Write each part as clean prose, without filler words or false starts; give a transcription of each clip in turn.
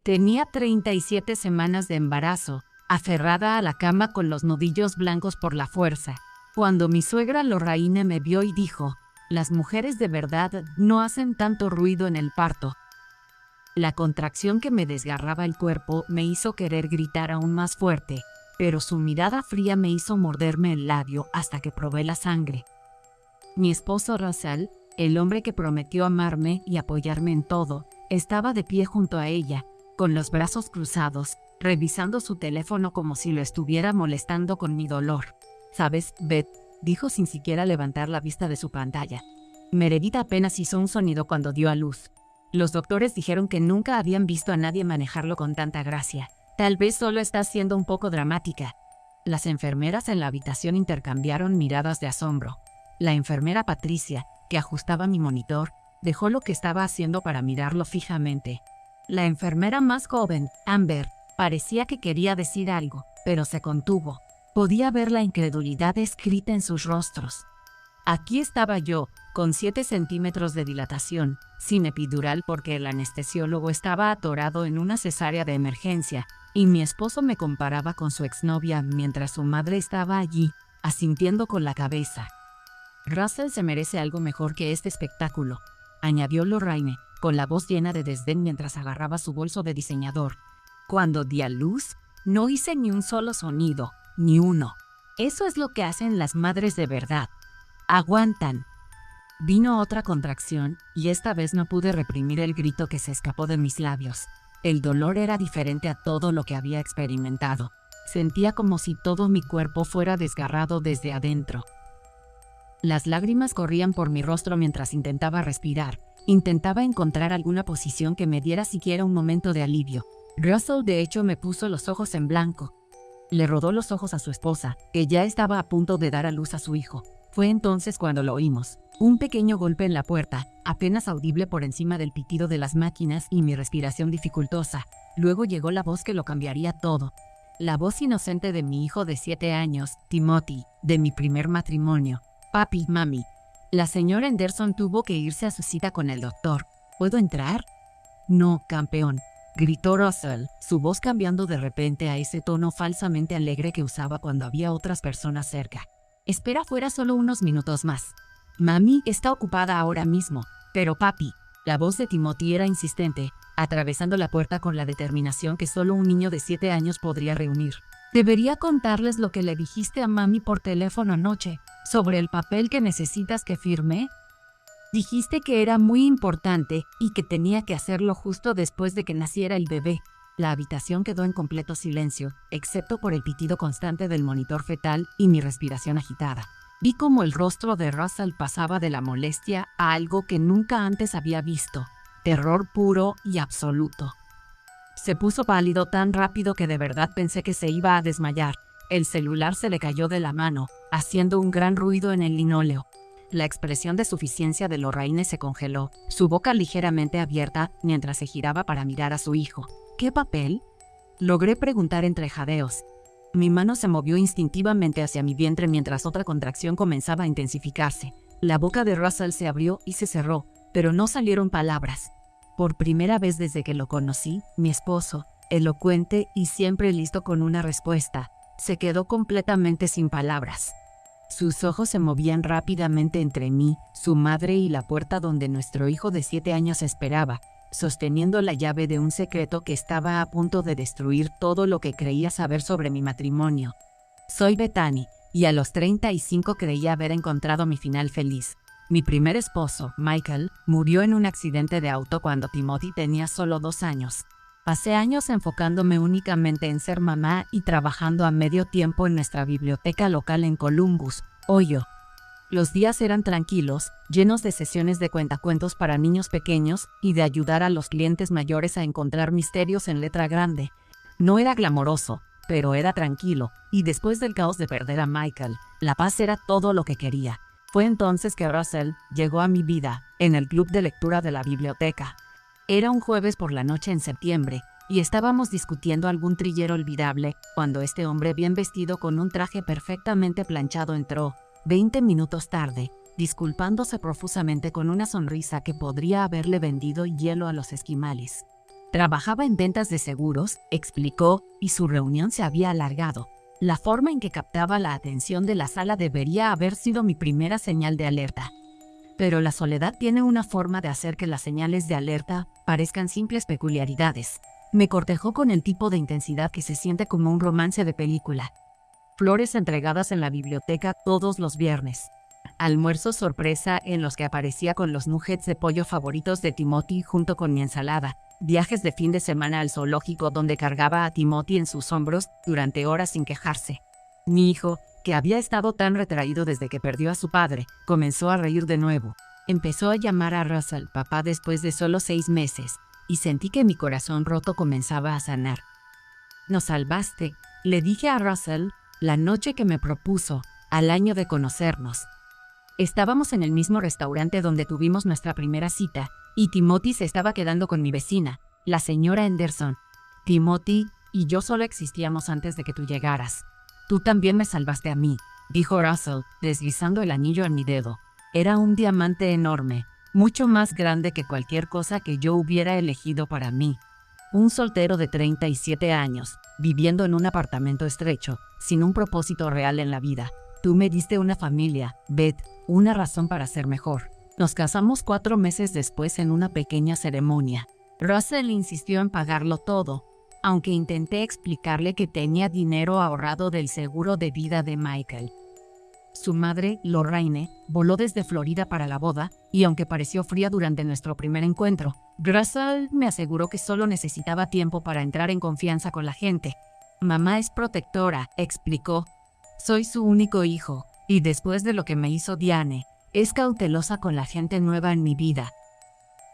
Tenía 37 semanas de embarazo, aferrada a la cama con los nudillos blancos por la fuerza, cuando mi suegra Lorraine me vio y dijo: «Las mujeres de verdad no hacen tanto ruido en el parto». La contracción que me desgarraba el cuerpo me hizo querer gritar aún más fuerte, pero su mirada fría me hizo morderme el labio hasta que probé la sangre. Mi esposo Russell, el hombre que prometió amarme y apoyarme en todo, estaba de pie junto a ella, con los brazos cruzados, revisando su teléfono como si lo estuviera molestando con mi dolor. «¿Sabes, Beth?», dijo sin siquiera levantar la vista de su pantalla. «Meredith apenas hizo un sonido cuando dio a luz. Los doctores dijeron que nunca habían visto a nadie manejarlo con tanta gracia. Tal vez solo está siendo un poco dramática». Las enfermeras en la habitación intercambiaron miradas de asombro. La enfermera Patricia, que ajustaba mi monitor, dejó lo que estaba haciendo para mirarlo fijamente. La enfermera más joven, Amber, parecía que quería decir algo, pero se contuvo. Podía ver la incredulidad escrita en sus rostros. Aquí estaba yo, con 7 centímetros de dilatación, sin epidural porque el anestesiólogo estaba atorado en una cesárea de emergencia, y mi esposo me comparaba con su exnovia mientras su madre estaba allí, asintiendo con la cabeza. «Russell se merece algo mejor que este espectáculo», añadió Lorraine, con la voz llena de desdén mientras agarraba su bolso de diseñador. «Cuando di a luz, no hice ni un solo sonido, ni uno. Eso es lo que hacen las madres de verdad. Aguantan». Vino otra contracción, y esta vez no pude reprimir el grito que se escapó de mis labios. El dolor era diferente a todo lo que había experimentado. Sentía como si todo mi cuerpo fuera desgarrado desde adentro. Las lágrimas corrían por mi rostro mientras intentaba respirar. Intentaba encontrar alguna posición que me diera siquiera un momento de alivio. Russell de hecho me puso los ojos en blanco. Le rodó los ojos a su esposa, que ya estaba a punto de dar a luz a su hijo. Fue entonces cuando lo oímos. Un pequeño golpe en la puerta, apenas audible por encima del pitido de las máquinas y mi respiración dificultosa. Luego llegó la voz que lo cambiaría todo. La voz inocente de mi hijo de 7 años, Timothy, de mi primer matrimonio. «Papi, mami». La señora Henderson tuvo que irse a su cita con el doctor. «¿Puedo entrar?» «No, campeón», gritó Russell, su voz cambiando de repente a ese tono falsamente alegre que usaba cuando había otras personas cerca. «Espera fuera solo unos minutos más. Mami está ocupada ahora mismo, pero papi». La voz de Timothy era insistente, atravesando la puerta con la determinación que solo un niño de 7 años podría reunir. «Debería contarles lo que le dijiste a mami por teléfono anoche, sobre el papel que necesitas que firme. Dijiste que era muy importante y que tenía que hacerlo justo después de que naciera el bebé». La habitación quedó en completo silencio, excepto por el pitido constante del monitor fetal y mi respiración agitada. Vi cómo el rostro de Russell pasaba de la molestia a algo que nunca antes había visto: terror puro y absoluto. Se puso pálido tan rápido que de verdad pensé que se iba a desmayar. El celular se le cayó de la mano, haciendo un gran ruido en el linóleo. La expresión de suficiencia de Lorraine se congeló, su boca ligeramente abierta mientras se giraba para mirar a su hijo. «¿Qué papel?», logré preguntar entre jadeos. Mi mano se movió instintivamente hacia mi vientre mientras otra contracción comenzaba a intensificarse. La boca de Russell se abrió y se cerró, pero no salieron palabras. Por primera vez desde que lo conocí, mi esposo, elocuente y siempre listo con una respuesta, se quedó completamente sin palabras. Sus ojos se movían rápidamente entre mí, su madre y la puerta donde nuestro hijo de 7 años esperaba, sosteniendo la llave de un secreto que estaba a punto de destruir todo lo que creía saber sobre mi matrimonio. Soy Bethany, y a los 35 creía haber encontrado mi final feliz. Mi primer esposo, Michael, murió en un accidente de auto cuando Timothy tenía solo 2 años. Pasé años enfocándome únicamente en ser mamá y trabajando a medio tiempo en nuestra biblioteca local en Columbus, Ohio. Los días eran tranquilos, llenos de sesiones de cuentacuentos para niños pequeños y de ayudar a los clientes mayores a encontrar misterios en letra grande. No era glamoroso, pero era tranquilo, y después del caos de perder a Michael, la paz era todo lo que quería. Fue entonces que Russell llegó a mi vida, en el club de lectura de la biblioteca. Era un jueves por la noche en septiembre, y estábamos discutiendo algún thriller olvidable, cuando este hombre bien vestido con un traje perfectamente planchado entró, 20 minutos tarde, disculpándose profusamente con una sonrisa que podría haberle vendido hielo a los esquimales. Trabajaba en ventas de seguros, explicó, y su reunión se había alargado. La forma en que captaba la atención de la sala debería haber sido mi primera señal de alerta. Pero la soledad tiene una forma de hacer que las señales de alerta parezcan simples peculiaridades. Me cortejó con el tipo de intensidad que se siente como un romance de película. Flores entregadas en la biblioteca todos los viernes. Almuerzos sorpresa en los que aparecía con los nuggets de pollo favoritos de Timothy junto con mi ensalada. Viajes de fin de semana al zoológico donde cargaba a Timothy en sus hombros durante horas sin quejarse. Mi hijo, que había estado tan retraído desde que perdió a su padre, comenzó a reír de nuevo. Empezó a llamar a Russell papá después de solo 6 meses, y sentí que mi corazón roto comenzaba a sanar. «Nos salvaste», le dije a Russell la noche que me propuso, al año de conocernos. Estábamos en el mismo restaurante donde tuvimos nuestra primera cita, y Timothy se estaba quedando con mi vecina, la señora Henderson. Timothy y yo solo existíamos antes de que tú llegaras. «Tú también me salvaste a mí», dijo Russell, deslizando el anillo en mi dedo. Era un diamante enorme, mucho más grande que cualquier cosa que yo hubiera elegido para mí. Un soltero de 37 años, viviendo en un apartamento estrecho, sin un propósito real en la vida. Tú me diste una familia, Beth, una razón para ser mejor. Nos casamos 4 meses después en una pequeña ceremonia. Russell insistió en pagarlo todo, aunque intenté explicarle que tenía dinero ahorrado del seguro de vida de Michael. Su madre, Lorraine, voló desde Florida para la boda, y aunque pareció fría durante nuestro primer encuentro, Russell me aseguró que solo necesitaba tiempo para entrar en confianza con la gente. «Mamá es protectora», explicó. «Soy su único hijo, y después de lo que me hizo Diane, es cautelosa con la gente nueva en mi vida».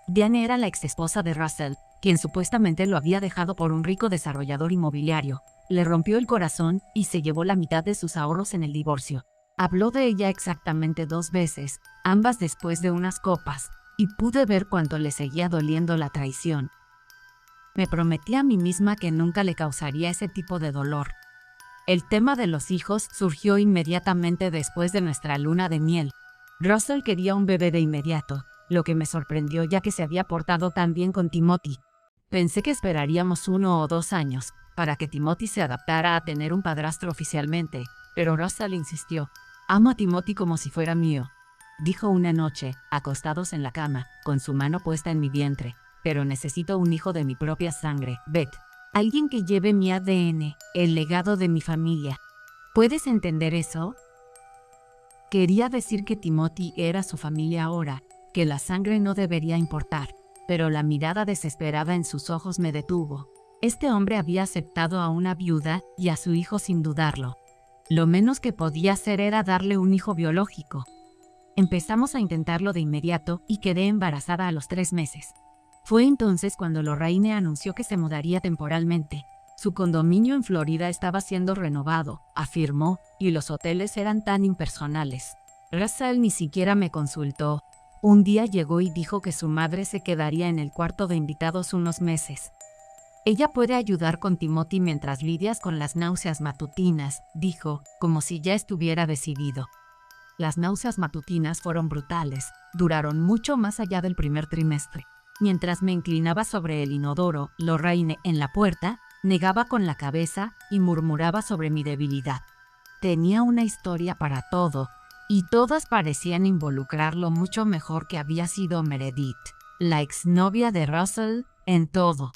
Diane era la exesposa de Russell, quien supuestamente lo había dejado por un rico desarrollador inmobiliario. Le rompió el corazón y se llevó la mitad de sus ahorros en el divorcio. Habló de ella exactamente 2 veces, ambas después de unas copas, y pude ver cuánto le seguía doliendo la traición. Me prometí a mí misma que nunca le causaría ese tipo de dolor. El tema de los hijos surgió inmediatamente después de nuestra luna de miel. Russell quería un bebé de inmediato, lo que me sorprendió ya que se había portado tan bien con Timothy. Pensé que esperaríamos 1 o 2 años para que Timothy se adaptara a tener un padrastro oficialmente, pero Russell insistió. «Amo a Timothy como si fuera mío», dijo una noche, acostados en la cama, con su mano puesta en mi vientre. «Pero necesito un hijo de mi propia sangre, Beth. Alguien que lleve mi ADN, el legado de mi familia. ¿Puedes entender eso?» Quería decir que Timothy era su familia ahora, que la sangre no debería importar, pero la mirada desesperada en sus ojos me detuvo. Este hombre había aceptado a una viuda y a su hijo sin dudarlo. Lo menos que podía hacer era darle un hijo biológico. Empezamos a intentarlo de inmediato y quedé embarazada a los 3 meses. Fue entonces cuando Lorraine anunció que se mudaría temporalmente. Su condominio en Florida estaba siendo renovado, afirmó, y los hoteles eran tan impersonales. Russell ni siquiera me consultó. Un día llegó y dijo que su madre se quedaría en el cuarto de invitados unos meses. «Ella puede ayudar con Timothy mientras lidias con las náuseas matutinas», dijo, como si ya estuviera decidido. Las náuseas matutinas fueron brutales, duraron mucho más allá del primer trimestre. Mientras me inclinaba sobre el inodoro, Lorraine, en la puerta, negaba con la cabeza y murmuraba sobre mi debilidad. Tenía una historia para todo, y todas parecían involucrarlo mucho mejor que había sido Meredith, la exnovia de Russell, en todo.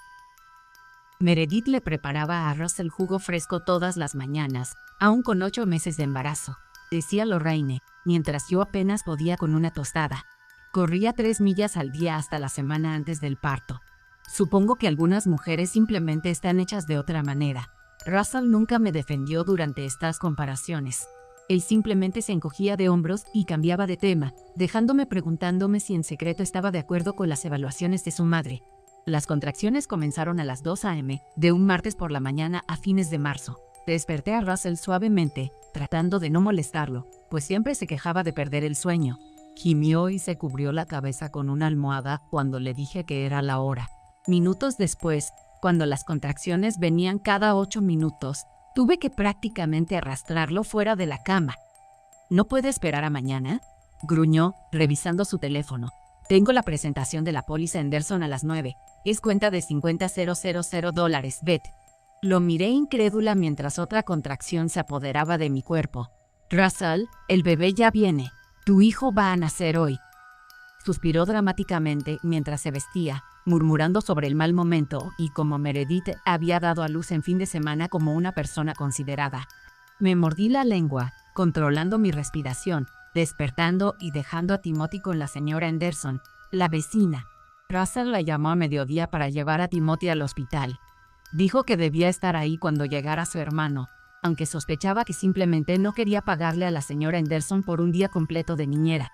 Meredith le preparaba a Russell jugo fresco todas las mañanas, aún con 8 meses de embarazo, decía Lorraine, mientras yo apenas podía con una tostada. Corría 3 millas al día hasta la semana antes del parto. Supongo que algunas mujeres simplemente están hechas de otra manera. Russell nunca me defendió durante estas comparaciones. Él simplemente se encogía de hombros y cambiaba de tema, dejándome preguntándome si en secreto estaba de acuerdo con las evaluaciones de su madre. Las contracciones comenzaron a las 2 a.m. de un martes por la mañana a fines de marzo. Desperté a Russell suavemente, tratando de no molestarlo, pues siempre se quejaba de perder el sueño. Gimió y se cubrió la cabeza con una almohada cuando le dije que era la hora. Minutos después, cuando las contracciones venían cada 8 minutos, tuve que prácticamente arrastrarlo fuera de la cama. «¿No puede esperar a mañana?», gruñó, revisando su teléfono. Tengo la presentación de la póliza Henderson a las 9. Es cuenta de $50,000, Beth. Lo miré incrédula mientras otra contracción se apoderaba de mi cuerpo. Russell, el bebé ya viene. Tu hijo va a nacer hoy. Suspiró dramáticamente mientras se vestía, murmurando sobre el mal momento y como Meredith había dado a luz en fin de semana como una persona considerada. Me mordí la lengua, controlando mi respiración, despertando y dejando a Timothy con la señora Henderson, la vecina. Russell la llamó a mediodía para llevar a Timothy al hospital. Dijo que debía estar ahí cuando llegara su hermano, aunque sospechaba que simplemente no quería pagarle a la señora Henderson por un día completo de niñera.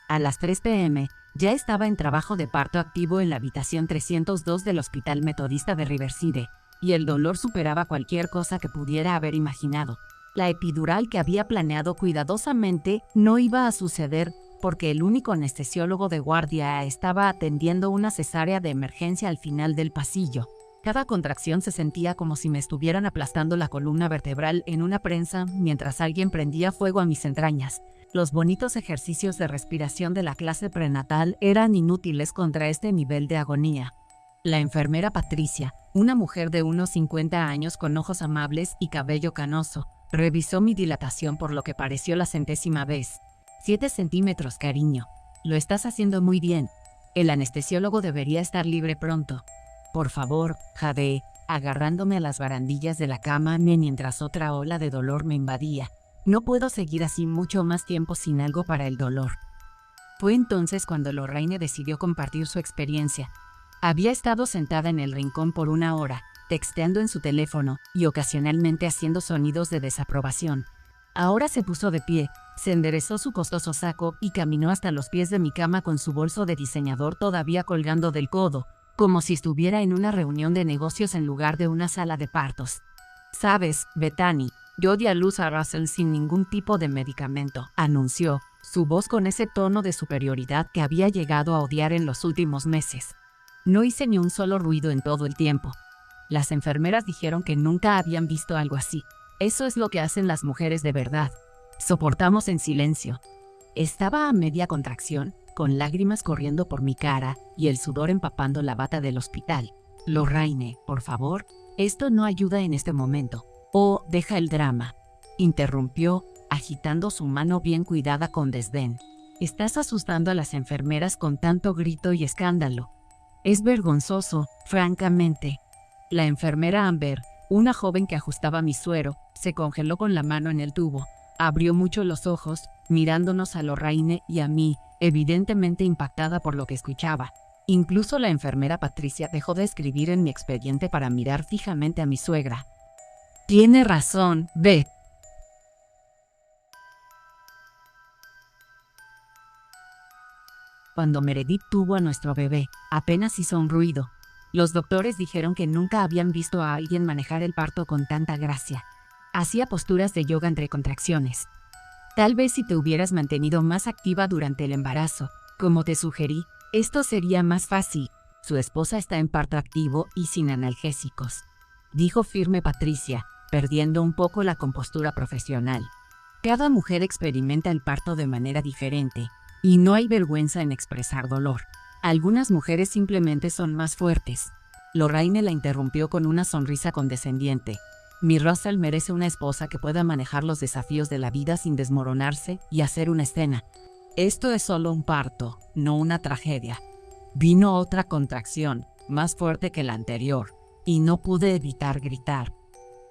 A las 3 p.m., ya estaba en trabajo de parto activo en la habitación 302 del Hospital Metodista de Riverside, y el dolor superaba cualquier cosa que pudiera haber imaginado. La epidural que había planeado cuidadosamente no iba a suceder porque el único anestesiólogo de guardia estaba atendiendo una cesárea de emergencia al final del pasillo. Cada contracción se sentía como si me estuvieran aplastando la columna vertebral en una prensa mientras alguien prendía fuego a mis entrañas. Los bonitos ejercicios de respiración de la clase prenatal eran inútiles contra este nivel de agonía. La enfermera Patricia, una mujer de unos 50 años con ojos amables y cabello canoso, revisó mi dilatación por lo que pareció la 100ª vez. 7 centímetros, cariño. Lo estás haciendo muy bien. El anestesiólogo debería estar libre pronto. Por favor, jadeé, agarrándome a las barandillas de la cama mientras otra ola de dolor me invadía. No puedo seguir así mucho más tiempo sin algo para el dolor. Fue entonces cuando Lorraine decidió compartir su experiencia. Había estado sentada en el rincón por una hora, texteando en su teléfono y ocasionalmente haciendo sonidos de desaprobación. Ahora se puso de pie, se enderezó su costoso saco y caminó hasta los pies de mi cama con su bolso de diseñador todavía colgando del codo, como si estuviera en una reunión de negocios en lugar de una sala de partos. «Sabes, Bethany, yo di a luz a Russell sin ningún tipo de medicamento», anunció, su voz con ese tono de superioridad que había llegado a odiar en los últimos meses. No hice ni un solo ruido en todo el tiempo. Las enfermeras dijeron que nunca habían visto algo así. Eso es lo que hacen las mujeres de verdad. Soportamos en silencio. Estaba a media contracción, con lágrimas corriendo por mi cara y el sudor empapando la bata del hospital. «Lorraine, por favor, esto no ayuda en este momento. Oh, deja el drama», interrumpió, agitando su mano bien cuidada con desdén. «Estás asustando a las enfermeras con tanto grito y escándalo. Es vergonzoso, francamente». La enfermera Amber, una joven que ajustaba mi suero, se congeló con la mano en el tubo. Abrió mucho los ojos, mirándonos a Lorraine y a mí, evidentemente impactada por lo que escuchaba. Incluso la enfermera Patricia dejó de escribir en mi expediente para mirar fijamente a mi suegra. «Tiene razón, Beth». Cuando Meredith tuvo a nuestro bebé, apenas hizo un ruido. Los doctores dijeron que nunca habían visto a alguien manejar el parto con tanta gracia. Hacía posturas de yoga entre contracciones. «Tal vez si te hubieras mantenido más activa durante el embarazo, como te sugerí, esto sería más fácil. Su esposa está en parto activo y sin analgésicos», dijo firme Patricia, perdiendo un poco la compostura profesional. «Cada mujer experimenta el parto de manera diferente, y no hay vergüenza en expresar dolor. Algunas mujeres simplemente son más fuertes». Lorraine la interrumpió con una sonrisa condescendiente. «Mi Russell merece una esposa que pueda manejar los desafíos de la vida sin desmoronarse y hacer una escena. Esto es solo un parto, no una tragedia». Vino otra contracción, más fuerte que la anterior, y no pude evitar gritar.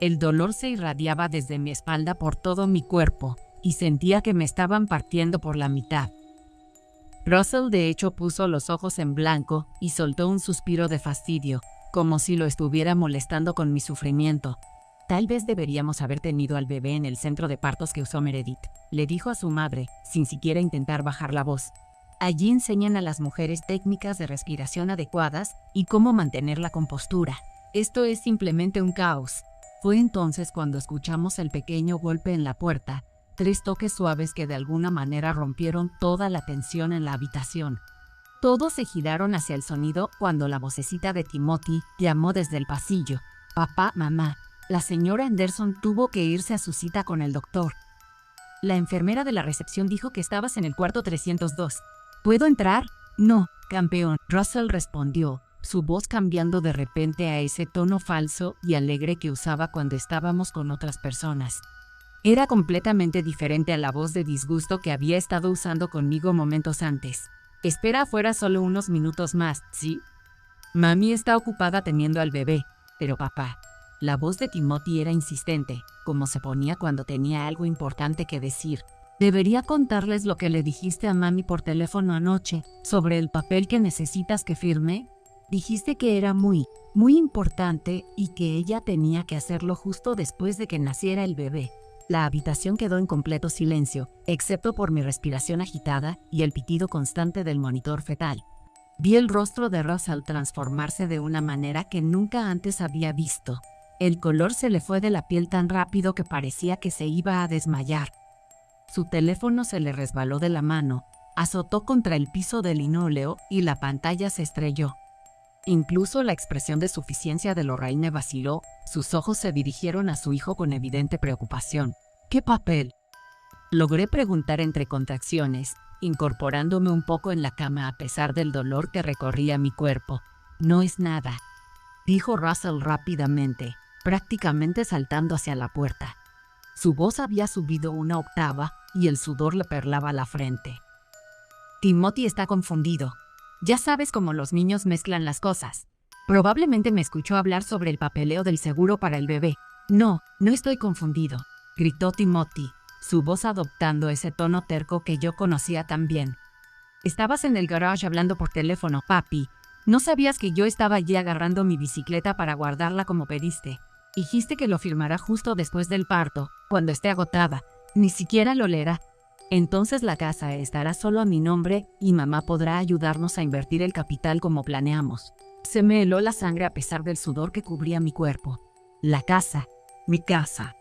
El dolor se irradiaba desde mi espalda por todo mi cuerpo, y sentía que me estaban partiendo por la mitad. Russell de hecho puso los ojos en blanco y soltó un suspiro de fastidio, como si lo estuviera molestando con mi sufrimiento. «Tal vez deberíamos haber tenido al bebé en el centro de partos que usó Meredith», le dijo a su madre, sin siquiera intentar bajar la voz. «Allí enseñan a las mujeres técnicas de respiración adecuadas y cómo mantener la compostura. Esto es simplemente un caos». Fue entonces cuando escuchamos el pequeño golpe en la puerta, 3 toques suaves que de alguna manera rompieron toda la tensión en la habitación. Todos se giraron hacia el sonido cuando la vocecita de Timothy llamó desde el pasillo. «Papá, mamá, la señora Henderson tuvo que irse a su cita con el doctor». La enfermera de la recepción dijo que estabas en el cuarto 302. «¿Puedo entrar?», No, campeón, Russell respondió, su voz cambiando de repente a ese tono falso y alegre que usaba cuando estábamos con otras personas. Era completamente diferente a la voz de disgusto que había estado usando conmigo momentos antes. Espera afuera solo unos minutos más, ¿sí? Mami está ocupada teniendo al bebé, pero papá. La voz de Timothy era insistente, como se ponía cuando tenía algo importante que decir. Debería contarles lo que le dijiste a mami por teléfono anoche, sobre el papel que necesitas que firme. Dijiste que era muy importante y que ella tenía que hacerlo justo después de que naciera el bebé. La habitación quedó en completo silencio, excepto por mi respiración agitada y el pitido constante del monitor fetal. Vi el rostro de Russell transformarse de una manera que nunca antes había visto. El color se le fue de la piel tan rápido que parecía que se iba a desmayar. Su teléfono se le resbaló de la mano, azotó contra el piso de linóleo y la pantalla se estrelló. Incluso la expresión de suficiencia de Lorraine vaciló, sus ojos se dirigieron a su hijo con evidente preocupación. ¿Qué papel? Logré preguntar entre contracciones, incorporándome un poco en la cama a pesar del dolor que recorría mi cuerpo. No es nada, dijo Russell rápidamente, prácticamente saltando hacia la puerta. Su voz había subido una octava y el sudor le perlaba la frente. Timothy está confundido. Ya sabes cómo los niños mezclan las cosas. Probablemente me escuchó hablar sobre el papeleo del seguro para el bebé. No estoy confundido, gritó Timothy, su voz adoptando ese tono terco que yo conocía tan bien. Estabas en el garage hablando por teléfono, papi. ¿No sabías que yo estaba allí agarrando mi bicicleta para guardarla como pediste? Dijiste que lo firmará justo después del parto, cuando esté agotada. Ni siquiera lo leerá. Entonces la casa estará solo a mi nombre y mamá podrá ayudarnos a invertir el capital como planeamos. Se me heló la sangre a pesar del sudor que cubría mi cuerpo. La casa, mi casa.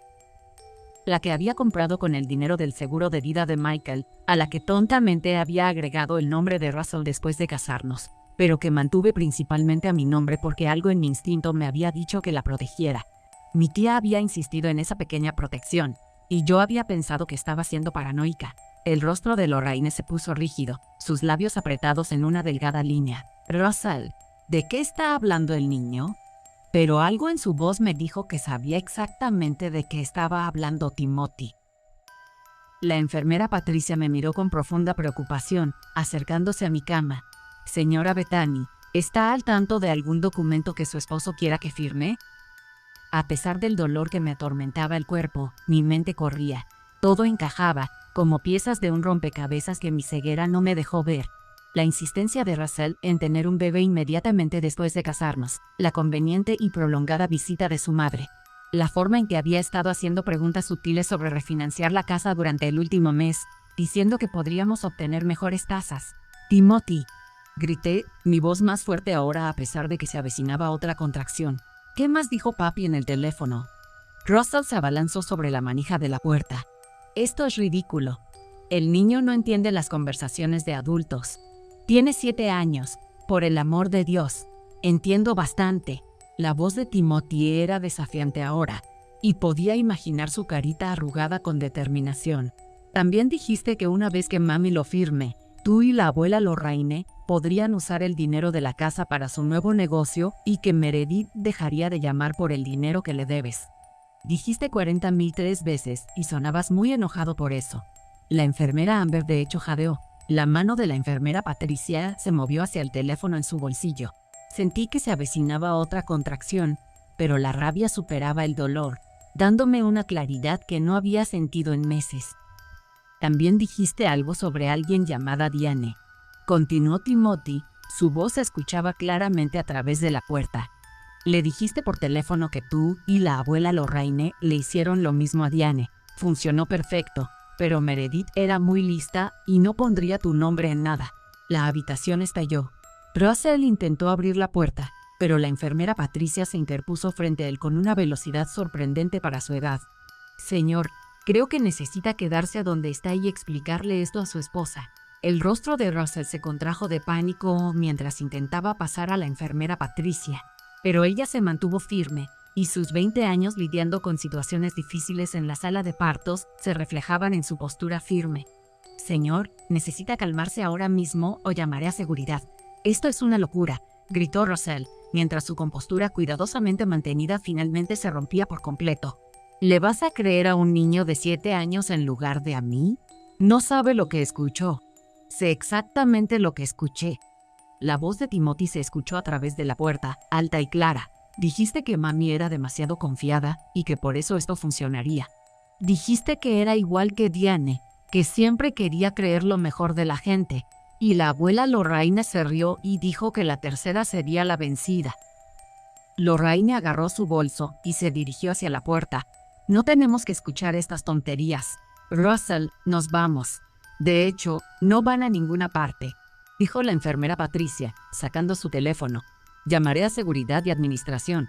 La que había comprado con el dinero del seguro de vida de Michael, a la que tontamente había agregado el nombre de Russell después de casarnos, pero que mantuve principalmente a mi nombre porque algo en mi instinto me había dicho que la protegiera. Mi tía había insistido en esa pequeña protección, y yo había pensado que estaba siendo paranoica. El rostro de Lorraine se puso rígido, sus labios apretados en una delgada línea. Russell, ¿de qué está hablando el niño? Pero algo en su voz me dijo que sabía exactamente de qué estaba hablando Timothy. La enfermera Patricia me miró con profunda preocupación, acercándose a mi cama. Señora Bethany, ¿está al tanto de algún documento que su esposo quiera que firme? A pesar del dolor que me atormentaba el cuerpo, mi mente corría. Todo encajaba, como piezas de un rompecabezas que mi ceguera no me dejó ver. La insistencia de Russell en tener un bebé inmediatamente después de casarnos, la conveniente y prolongada visita de su madre, la forma en que había estado haciendo preguntas sutiles sobre refinanciar la casa durante el último mes, diciendo que podríamos obtener mejores tasas. Timothy, grité, mi voz más fuerte ahora a pesar de que se avecinaba otra contracción. ¿Qué más dijo papi en el teléfono? Russell se abalanzó sobre la manija de la puerta. Esto es ridículo. El niño no entiende las conversaciones de adultos. Tiene 7 años, por el amor de Dios. Entiendo bastante. La voz de Timothy era desafiante ahora, y podía imaginar su carita arrugada con determinación. También dijiste que una vez que mami lo firme, tú y la abuela Lorraine podrían usar el dinero de la casa para su nuevo negocio y que Meredith dejaría de llamar por el dinero que le debes. Dijiste 40,000 3 veces y sonabas muy enojado por eso. La enfermera Amber de hecho jadeó. La mano de la enfermera Patricia se movió hacia el teléfono en su bolsillo. Sentí que se avecinaba otra contracción, pero la rabia superaba el dolor, dándome una claridad que no había sentido en meses. También dijiste algo sobre alguien llamada Diane. Continuó Timothy, su voz se escuchaba claramente a través de la puerta. Le dijiste por teléfono que tú y la abuela Lorraine le hicieron lo mismo a Diane. Funcionó perfecto, pero Meredith era muy lista y no pondría tu nombre en nada. La habitación estalló. Russell intentó abrir la puerta, pero la enfermera Patricia se interpuso frente a él con una velocidad sorprendente para su edad. Señor, creo que necesita quedarse a donde está y explicarle esto a su esposa. El rostro de Russell se contrajo de pánico mientras intentaba pasar a la enfermera Patricia, pero ella se mantuvo firme, y sus 20 años lidiando con situaciones difíciles en la sala de partos se reflejaban en su postura firme. Señor, necesita calmarse ahora mismo o llamaré a seguridad. Esto es una locura, gritó Russell, mientras su compostura cuidadosamente mantenida finalmente se rompía por completo. ¿Le vas a creer a un niño de 7 años en lugar de a mí? No sabe lo que escuchó. Sé exactamente lo que escuché. La voz de Timothy se escuchó a través de la puerta, alta y clara. Dijiste que mami era demasiado confiada y que por eso esto funcionaría. Dijiste que era igual que Diane, que siempre quería creer lo mejor de la gente. Y la abuela Lorraine se rió y dijo que la tercera sería la vencida. Lorraine agarró su bolso y se dirigió hacia la puerta. No tenemos que escuchar estas tonterías. Russell, nos vamos. De hecho, no van a ninguna parte, dijo la enfermera Patricia, sacando su teléfono. Llamaré a seguridad y administración.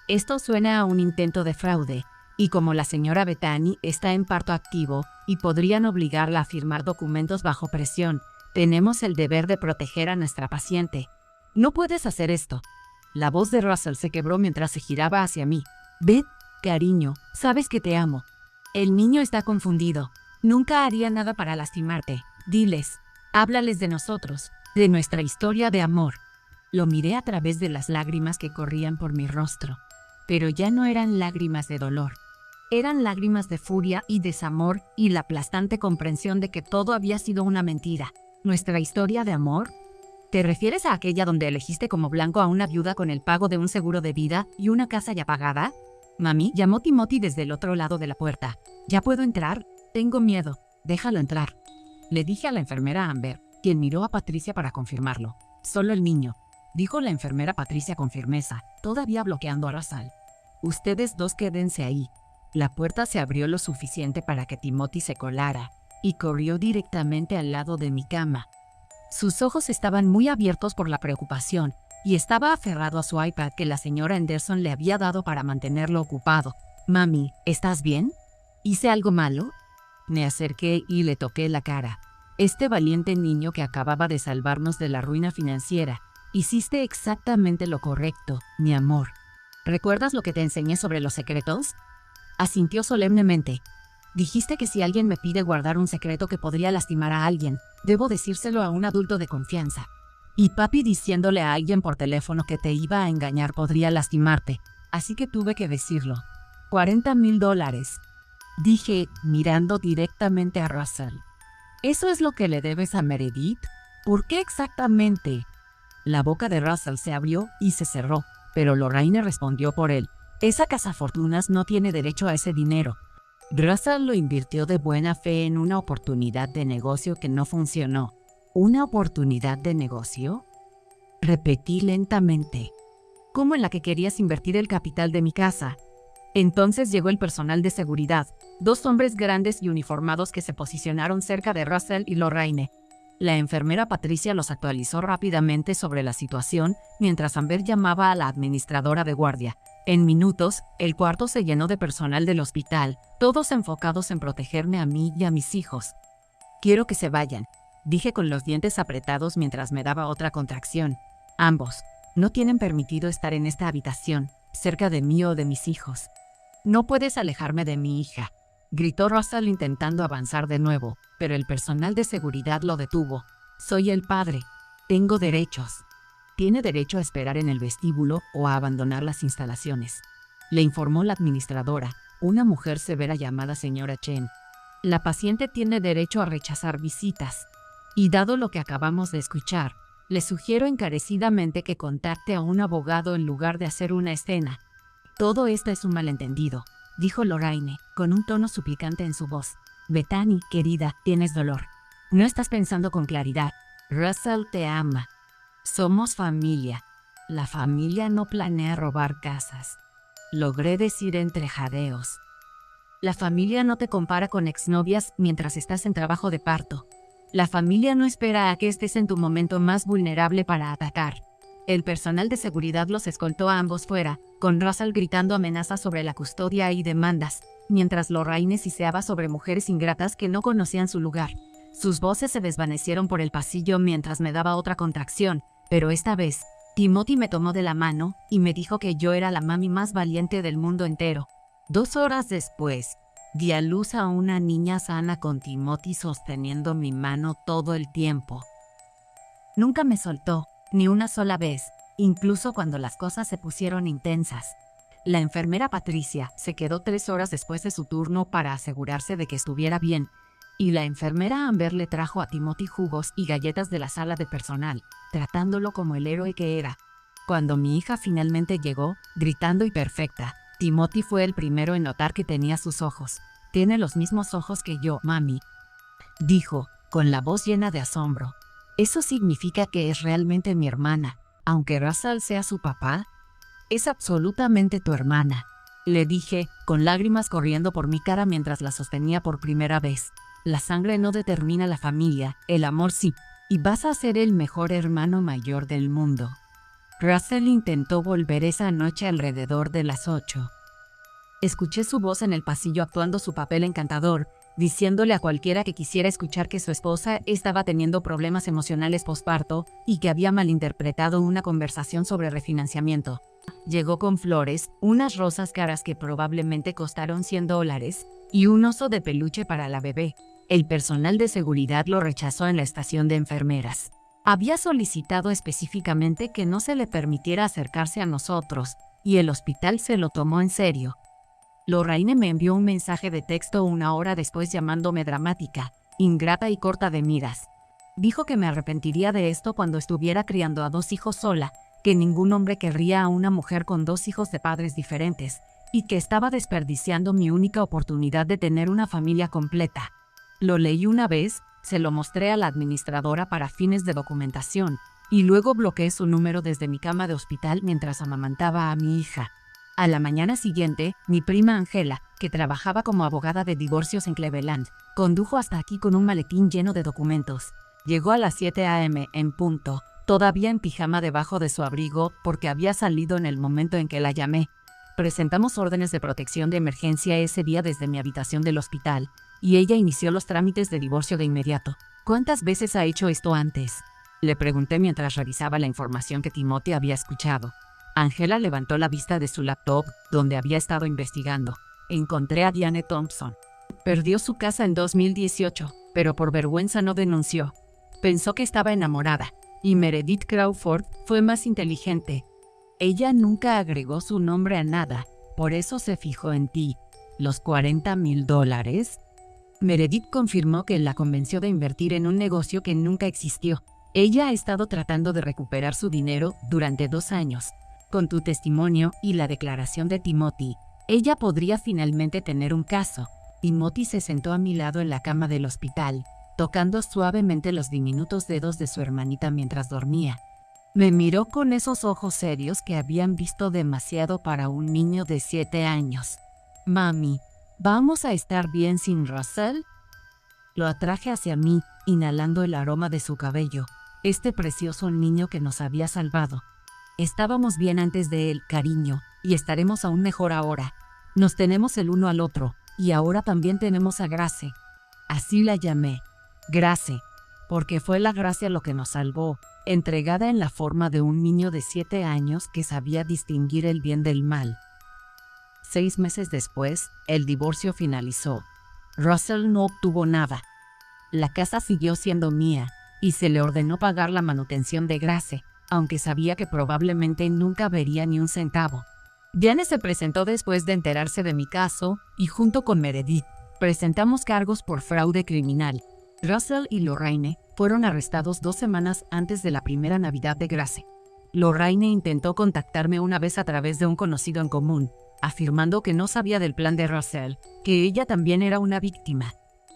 Esto suena a un intento de fraude, y como la señora Bethany está en parto activo y podrían obligarla a firmar documentos bajo presión, tenemos el deber de proteger a nuestra paciente. No puedes hacer esto. La voz de Russell se quebró mientras se giraba hacia mí. Beth, cariño, sabes que te amo. El niño está confundido. Nunca haría nada para lastimarte. Diles, háblales de nosotros, de nuestra historia de amor. Lo miré a través de las lágrimas que corrían por mi rostro, pero ya no eran lágrimas de dolor. Eran lágrimas de furia y desamor y la aplastante comprensión de que todo había sido una mentira. ¿Nuestra historia de amor? ¿Te refieres a aquella donde elegiste como blanco a una viuda con el pago de un seguro de vida y una casa ya pagada? Mami, llamó Timothy desde el otro lado de la puerta. ¿Ya puedo entrar? Tengo miedo. Déjalo entrar. Le dije a la enfermera Amber, quien miró a Patricia para confirmarlo. Solo el niño, dijo la enfermera Patricia con firmeza, todavía bloqueando a Russell. Ustedes dos quédense ahí. La puerta se abrió lo suficiente para que Timothy se colara y corrió directamente al lado de mi cama. Sus ojos estaban muy abiertos por la preocupación y estaba aferrado a su iPad que la señora Anderson le había dado para mantenerlo ocupado. Mami, ¿estás bien? ¿Hice algo malo? Me acerqué y le toqué la cara. Este valiente niño que acababa de salvarnos de la ruina financiera. Hiciste exactamente lo correcto, mi amor. ¿Recuerdas lo que te enseñé sobre los secretos? Asintió solemnemente. Dijiste que si alguien me pide guardar un secreto que podría lastimar a alguien, debo decírselo a un adulto de confianza. Y papi diciéndole a alguien por teléfono que te iba a engañar podría lastimarte, así que tuve que decirlo. $40,000, dije, mirando directamente a Russell. ¿Eso es lo que le debes a Meredith? ¿Por qué exactamente? La boca de Russell se abrió y se cerró, pero Lorraine respondió por él. Esa cazafortunas no tiene derecho a ese dinero. Russell lo invirtió de buena fe en una oportunidad de negocio que no funcionó. ¿Una oportunidad de negocio? Repetí lentamente. ¿Cómo en la que querías invertir el capital de mi casa? Entonces llegó el personal de seguridad, 2 hombres grandes y uniformados que se posicionaron cerca de Russell y Lorraine. La enfermera Patricia los actualizó rápidamente sobre la situación mientras Amber llamaba a la administradora de guardia. En minutos, el cuarto se llenó de personal del hospital, todos enfocados en protegerme a mí y a mis hijos. Quiero que se vayan, dije con los dientes apretados mientras me daba otra contracción. Ambos no tienen permitido estar en esta habitación, cerca de mí o de mis hijos. No puedes alejarme de mi hija, gritó Russell intentando avanzar de nuevo, pero el personal de seguridad lo detuvo. Soy el padre. Tengo derechos. Tiene derecho a esperar en el vestíbulo o a abandonar las instalaciones, le informó la administradora, una mujer severa llamada señora Chen. La paciente tiene derecho a rechazar visitas. Y dado lo que acabamos de escuchar, le sugiero encarecidamente que contacte a un abogado en lugar de hacer una escena. Todo esto es un malentendido, dijo Lorraine, con un tono suplicante en su voz. Bethany, querida, tienes dolor. No estás pensando con claridad. Russell te ama. Somos familia. La familia no planea robar casas. Logré decir entre jadeos. La familia no te compara con exnovias mientras estás en trabajo de parto. La familia no espera a que estés en tu momento más vulnerable para atacar. El personal de seguridad los escoltó a ambos fuera, con Russell gritando amenazas sobre la custodia y demandas, mientras Lorraine siseaba sobre mujeres ingratas que no conocían su lugar. Sus voces se desvanecieron por el pasillo mientras me daba otra contracción, pero esta vez, Timothy me tomó de la mano y me dijo que yo era la mami más valiente del mundo entero. 2 horas después, Di a luz a una niña sana con Timothy sosteniendo mi mano todo el tiempo. Nunca me soltó, ni una sola vez, incluso cuando las cosas se pusieron intensas. La enfermera Patricia se quedó 3 horas después de su turno para asegurarse de que estuviera bien, y la enfermera Amber le trajo a Timothy jugos y galletas de la sala de personal, tratándolo como el héroe que era. Cuando mi hija finalmente llegó, gritando y perfecta, Timothy fue el primero en notar que tenía sus ojos. «Tiene los mismos ojos que yo, mami», dijo, con la voz llena de asombro. «Eso significa que es realmente mi hermana, aunque Russell sea su papá. Es absolutamente tu hermana», le dije, con lágrimas corriendo por mi cara mientras la sostenía por primera vez. «La sangre no determina la familia, el amor sí, y vas a ser el mejor hermano mayor del mundo». Russell intentó volver esa noche alrededor de las 8. Escuché su voz en el pasillo actuando su papel encantador, diciéndole a cualquiera que quisiera escuchar que su esposa estaba teniendo problemas emocionales posparto y que había malinterpretado una conversación sobre refinanciamiento. Llegó con flores, unas rosas caras que probablemente costaron $100 y un oso de peluche para la bebé. El personal de seguridad lo rechazó en la estación de enfermeras. Había solicitado específicamente que no se le permitiera acercarse a nosotros, y el hospital se lo tomó en serio. Lorraine me envió un mensaje de texto 1 hora después llamándome dramática, ingrata y corta de miras. Dijo que me arrepentiría de esto cuando estuviera criando a 2 hijos sola, que ningún hombre querría a una mujer con 2 hijos de padres diferentes, y que estaba desperdiciando mi única oportunidad de tener una familia completa. Lo leí una vez, se lo mostré a la administradora para fines de documentación, y luego bloqueé su número desde mi cama de hospital mientras amamantaba a mi hija. A la mañana siguiente, mi prima Angela, que trabajaba como abogada de divorcios en Cleveland, condujo hasta aquí con un maletín lleno de documentos. Llegó a las 7 a.m. en punto, todavía en pijama debajo de su abrigo porque había salido en el momento en que la llamé. Presentamos órdenes de protección de emergencia ese día desde mi habitación del hospital, y ella inició los trámites de divorcio de inmediato. «¿Cuántas veces ha hecho esto antes?», le pregunté mientras revisaba la información que Timothy había escuchado. Angela levantó la vista de su laptop, donde había estado investigando. «Encontré a Diane Thompson. Perdió su casa en 2018, pero por vergüenza no denunció. Pensó que estaba enamorada. Y Meredith Crawford fue más inteligente. Ella nunca agregó su nombre a nada, por eso se fijó en ti. ¿Los $40,000? Meredith confirmó que la convenció de invertir en un negocio que nunca existió. Ella ha estado tratando de recuperar su dinero durante 2 años. Con tu testimonio y la declaración de Timothy, ella podría finalmente tener un caso». Timothy se sentó a mi lado en la cama del hospital, tocando suavemente los diminutos dedos de su hermanita mientras dormía. Me miró con esos ojos serios que habían visto demasiado para un niño de 7 años. «Mami, ¿vamos a estar bien sin Russell?». Lo atraje hacia mí, inhalando el aroma de su cabello, este precioso niño que nos había salvado. «Estábamos bien antes de él, cariño, y estaremos aún mejor ahora. Nos tenemos el uno al otro, y ahora también tenemos a Grace». Así la llamé, Grace, porque fue la gracia lo que nos salvó, entregada en la forma de un niño de 7 años que sabía distinguir el bien del mal. 6 meses después, el divorcio finalizó. Russell no obtuvo nada. La casa siguió siendo mía, y se le ordenó pagar la manutención de Grace, aunque sabía que probablemente nunca vería ni un centavo. Diane se presentó después de enterarse de mi caso, y junto con Meredith, presentamos cargos por fraude criminal. Russell y Lorraine fueron arrestados 2 semanas antes de la primera Navidad de Grace. Lorraine intentó contactarme una vez a través de un conocido en común, afirmando que no sabía del plan de Russell, que ella también era una víctima.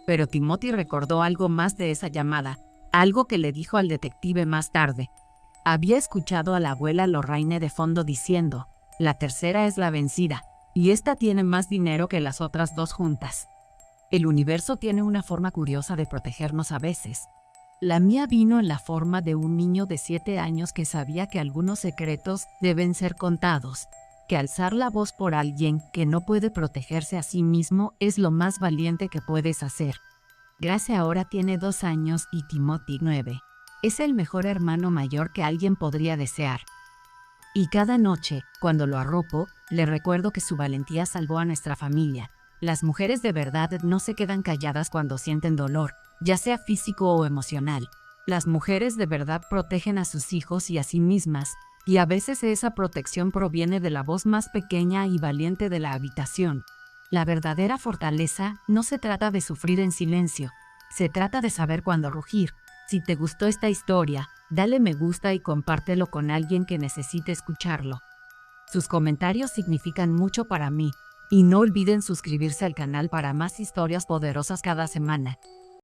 Pero Timothy recordó algo más de esa llamada, algo que le dijo al detective más tarde. Había escuchado a la abuela Lorraine de fondo diciendo: «La tercera es la vencida, y esta tiene más dinero que las otras 2 juntas». El universo tiene una forma curiosa de protegernos a veces. La mía vino en la forma de un niño de 7 años que sabía que algunos secretos deben ser contados, que alzar la voz por alguien que no puede protegerse a sí mismo es lo más valiente que puedes hacer. Grace ahora tiene 2 años y Timothy 9. Es el mejor hermano mayor que alguien podría desear. Y cada noche, cuando lo arropo, le recuerdo que su valentía salvó a nuestra familia, Las mujeres de verdad no se quedan calladas cuando sienten dolor, ya sea físico o emocional. Las mujeres de verdad protegen a sus hijos y a sí mismas, y a veces esa protección proviene de la voz más pequeña y valiente de la habitación. La verdadera fortaleza no se trata de sufrir en silencio, se trata de saber cuándo rugir. Si te gustó esta historia, dale me gusta y compártelo con alguien que necesite escucharlo. Sus comentarios significan mucho para mí, y no olviden suscribirse al canal para más historias poderosas cada semana.